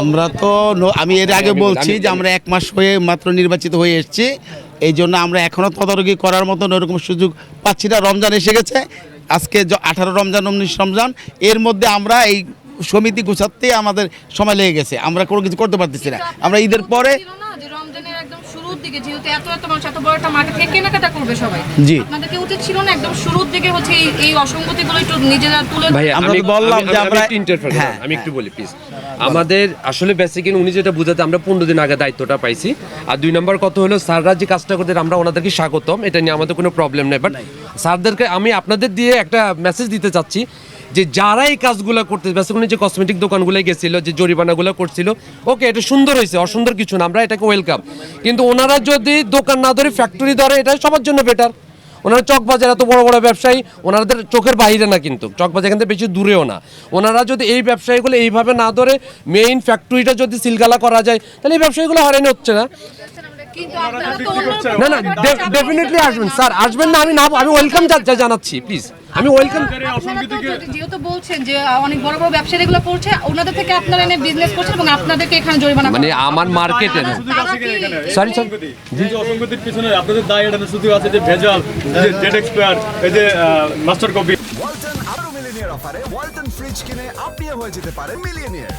আমরা তো আমি এর আগে বলছি যে আমরা 1 মাস হয়ে মাত্র নির্বাচিত হয়ে এসেছি, এই জন্য আমরা এখনও তদারকি করার মতন ওরকম সুযোগ পাচ্ছি না। রমজান এসে গেছে, আজকে 18 রমজান 19 রমজান, এর মধ্যে আমরা এই সমিতি গুছাতে আমাদের সময় লেগে গেছে, আমরা কোনো কিছু করতে পারতেছি না। আমরা ঈদের পরে রমজানের একদম শুরুর দিকে যেহেতু এত মানুষ এত বড় একটা মার্কেট থেকে কেনাকাটা করবে সবাই, জি আপনাদেরকে উচিত ছিল না একদম শুরুর দিকে হচ্ছে এই অসঙ্গতিগুলো একটু নিজেরা তুলে ভাই আমরা তো বললাম যে আমরা আমি একটু বলি প্লিজ। আমাদের আসলে বেসিক্যালি উনি যেটা বুঝাতে আমরা 15 দিন আগে দায়িত্বটা পাইছি। আর 2 নম্বর কথা হলো স্যাররা যে কাজটা করতে আমরা ওনাদেরকে স্বাগতম, এটা নিয়ে আমাদের কোনো প্রবলেম নেই। বাট স্যারদেরকে আমি আপনাদের দিয়ে একটা মেসেজ দিতে চাচ্ছি যে যারা এই কাজগুলো করতে বেসিক্যালি যে কসমেটিক দোকানগুলো গেছিল, যে জরিমানাগুলো করছিল, ওকে এটা সুন্দর হয়েছে, অসুন্দর কিছু না, আমরা এটাকে ওয়েলকাম। কিন্তু ওনারা যদি দোকান না ধরে ফ্যাক্টরি ধরে, এটা সবার জন্য বেটার। ওনারা চকবাজার এত বড় বড় ব্যবসায়ী, ওনাদের চোখের বাইরে না, কিন্তু চকবাজার এখান থেকে বেশি দূরেও না। ওনারা যদি এই ব্যবসায়ীগুলো এইভাবে না ধরে মেইন ফ্যাক্টরিটা যদি সিলগালা করা যায়, তাহলে এই ব্যবসায়ীগুলো হয়রানি হচ্ছে না। না না, ডেফিনেটলি আসবেন স্যার, আসবেন না আমি ওয়েলকাম জানাচ্ছি, প্লিজ আমি ওয়েলকাম। যেহেতু বলছেন যে অনেক বড় বড় ব্যবসায়ী এগুলো করছে, ওনাদের থেকে আপনারা এনে বিজনেস করছেন এবং আপনাদেরকে এখানে জরিমানা মানে আমার মার্কেটে না। সরি স্যার, যে অসঙ্গতির পিছনে আপনাদের দায় এটাতে শুধু আছে যে ভেজাল, যে ডেট এক্সপায়ার, এই যে মাস্টার কপি। ওয়ালটন আরো মিলিয়নিয়ার অফারে ওয়ালটন ফ্রিজ কিনে আপনিও হয়ে যেতে পারেন মিলিয়নিয়ার।